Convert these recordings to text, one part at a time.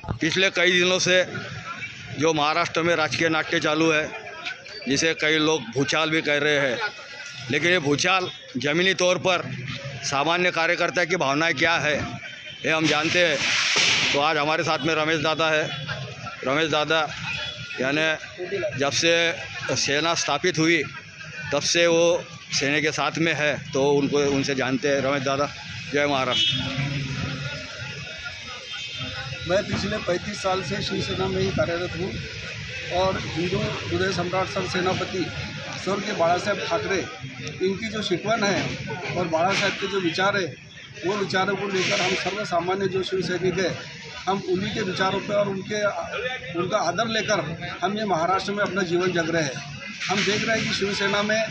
पिछले कई दिनों से जो महाराष्ट्र में राजकीय नाट्य चालू है, जिसे कई लोग भूचाल भी कह रहे हैं, लेकिन ये भूचाल ज़मीनी तौर पर सामान्य कार्यकर्ता की भावनाएं क्या है ये हम जानते हैं। तो आज हमारे साथ में रमेश दादा है। रमेश दादा यानी जब से सेना स्थापित हुई तब से वो सेना के साथ में है, तो उनसे जानते हैं। रमेश दादा, जय महाराष्ट्र। मैं पिछले 35 साल से शिवसेना में ही कार्यरत हूँ और हिंदू हृदय सम्राट सर सेनापति स्वर्गीय बाला साहेब ठाकरे, इनकी जो शिकवन है और बाला साहेब के जो विचार है, वो विचारों को लेकर हम सर्व सामान्य जो शिव सैनिक है, हम उन्हीं के विचारों पर और उनका आदर लेकर हम ये महाराष्ट्र में अपना जीवन जग रहे हैं। हम देख रहे हैं कि शिवसेना में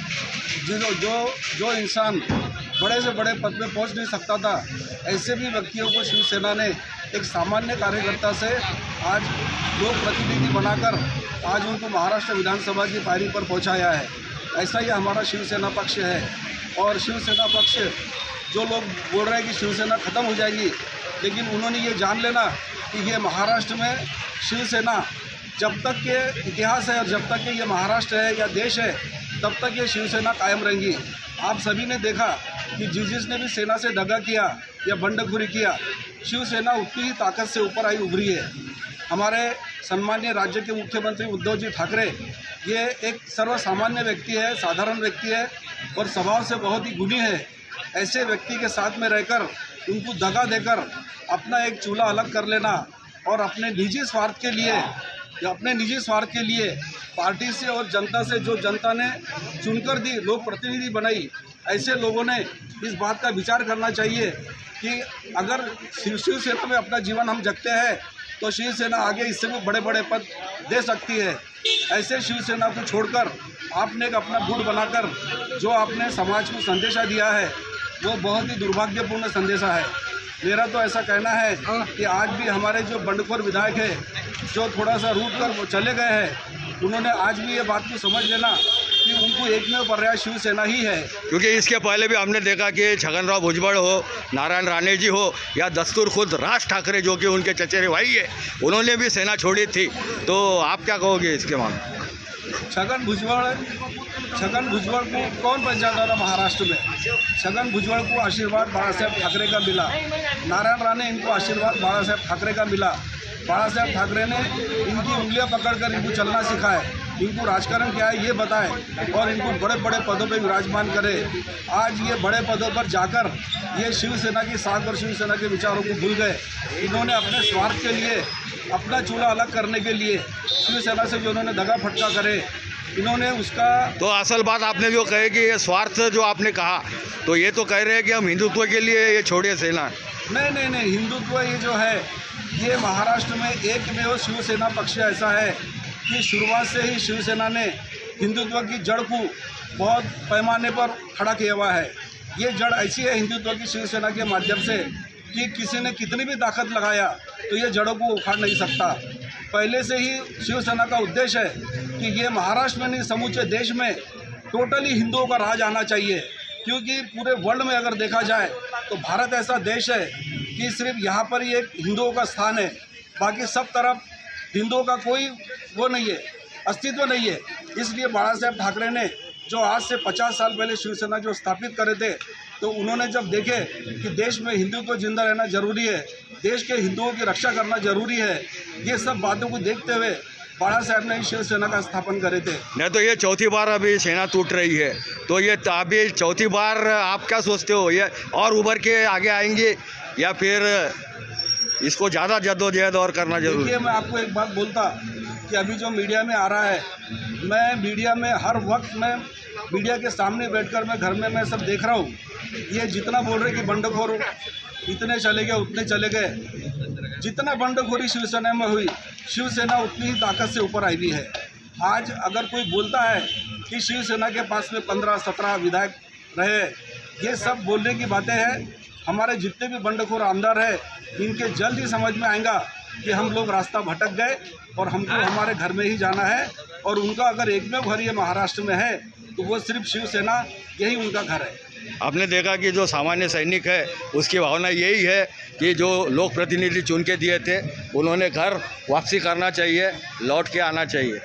जो इंसान बड़े से बड़े पद पे पहुंच नहीं सकता था, ऐसे भी व्यक्तियों को शिवसेना ने एक सामान्य कार्यकर्ता से आज लोक प्रतिनिधि बनाकर आज उनको महाराष्ट्र विधानसभा की पायरी पर पहुंचाया है। ऐसा ही हमारा शिवसेना पक्ष है। और शिवसेना पक्ष, जो लोग बोल रहे हैं कि शिवसेना ख़त्म हो जाएगी, लेकिन उन्होंने ये जान लेना कि ये महाराष्ट्र में शिवसेना जब तक के इतिहास है और जब तक के ये महाराष्ट्र है या देश है, तब तक ये शिवसेना कायम रहेंगी। आप सभी ने देखा कि जिसने भी सेना से दगा किया या बंडखोरी किया, शिवसेना उतनी ही ताकत से ऊपर आई उभरी है। हमारे सम्मानीय राज्य के मुख्यमंत्री उद्धव जी ठाकरे, ये एक सर्वसामान्य व्यक्ति है, साधारण व्यक्ति है और स्वभाव से बहुत ही गुणी है। ऐसे व्यक्ति के साथ में रहकर उनको दगा देकर अपना एक चूल्हा अलग कर लेना और अपने निजी स्वार्थ के लिए पार्टी से और जनता से, जो जनता ने चुनकर दी, लोक प्रतिनिधि बनाई, ऐसे लोगों ने इस बात का विचार करना चाहिए कि अगर शिवसेना में अपना जीवन हम जगते हैं तो शिवसेना आगे इससे भी बड़े बड़े पद दे सकती है। ऐसे शिवसेना को छोड़कर आपने एक अपना गुट बनाकर जो आपने समाज को संदेशा दिया है, वो बहुत ही दुर्भाग्यपूर्ण संदेशा है। मेरा तो ऐसा कहना है कि आज भी हमारे जो बंडखोर विधायक है, जो थोड़ा सा रूट कर चले गए हैं, उन्होंने आज भी ये बात को समझ लेना कि उनको एकमेव पर्याय शिवसेना ही है। क्योंकि इसके पहले भी हमने देखा कि छगनराव भुजबल हो, नारायण राणे जी हो या दस्तूर खुद राज ठाकरे, जो कि उनके चचेरे भाई है, उन्होंने भी सेना छोड़ी थी। तो आप क्या कहोगे इसके मामले? छगन भुजबल को कौन पहचानता था महाराष्ट्र में? छगन भुजबल को आशीर्वाद बाला साहेब ठाकरे का मिला, नारायण राणे इनको आशीर्वाद बाला साहेब ठाकरे का मिला। बाला साहेब ठाकरे ने इनकी उंगलियां पकड़कर इनको चलना सिखाए, इनको राजकारण क्या है ये बताए और इनको बड़े बड़े पदों पर विराजमान करे। आज ये बड़े पदों पर जाकर ये शिवसेना की साख और शिवसेना के विचारों को भूल गए। इन्होंने अपने स्वार्थ के लिए, अपना चूल्हा अलग करने के लिए शिवसेना से जो उन्होंने दगा फटका करे, इन्होंने उसका तो असल बात आपने जो कहे कि ये स्वार्थ जो आपने कहा, तो ये तो कह रहे हैं कि हम हिंदुत्व के लिए ये छोड़िए सेना। नहीं, हिंदुत्व ये जो है, ये महाराष्ट्र में एकमेव शिवसेना पक्ष ऐसा है कि शुरुआत से ही शिवसेना ने हिंदुत्व की जड़ को बहुत पैमाने पर खड़ा किया हुआ है। ये जड़ ऐसी है हिंदुत्व की शिवसेना के माध्यम से कि किसी ने कितनी भी ताकत लगाया तो ये जड़ों को उखाड़ नहीं सकता। पहले से ही शिवसेना का उद्देश्य है कि ये महाराष्ट्र में नहीं, समूचे देश में टोटली हिंदुओं का राज आना चाहिए। क्योंकि पूरे वर्ल्ड में अगर देखा जाए तो भारत ऐसा देश है कि सिर्फ यहाँ पर ही एक हिंदुओं का स्थान है, बाकी सब तरफ हिंदुओं का कोई वो नहीं है, अस्तित्व नहीं है। इसलिए बाला साहेब ठाकरे ने जो आज से 50 साल पहले शिवसेना जो स्थापित करे थे, तो उन्होंने जब देखे कि देश में हिंदुत्व जिंदा रहना जरूरी है, देश के हिंदुओं की रक्षा करना जरूरी है, ये सब बातों को देखते हुए बाला साहेब ने शिवसेना का स्थापन करे थे। नहीं तो ये चौथी बार अभी सेना टूट रही है, तो ये अभी चौथी बार आप क्या सोचते हो, ये और उभर के आगे आएंगे या फिर इसको ज़्यादा जद्दोजहद और करना जरूरी? देखिए, मैं आपको एक बात बोलता कि अभी जो मीडिया में आ रहा है, मैं मीडिया में हर वक्त मैं मीडिया के सामने बैठकर मैं घर में मैं सब देख रहा हूँ। ये जितना बोल रहे कि बंडखोर इतने चले गए उतने चले गए, जितना बंडखोरी शिवसेना में हुई, शिवसेना उतनी ही ताकत से ऊपर आई हुई है। आज अगर कोई बोलता है कि शिवसेना के पास में 15-17 विधायक रहे, ये सब बोलने की बातें हैं। हमारे जितने भी बंडखोर आमदार हैं, इनके जल्द ही समझ में आएगा कि हम लोग रास्ता भटक गए और हमको हमारे घर में ही जाना है। और उनका अगर एकमेव घर ये महाराष्ट्र में है तो वो सिर्फ शिवसेना, यही उनका घर है। आपने देखा कि जो सामान्य सैनिक है उसकी भावना यही है कि जो लोक प्रतिनिधि चुन के दिए थे उन्होंने घर वापसी करना चाहिए, लौट के आना चाहिए।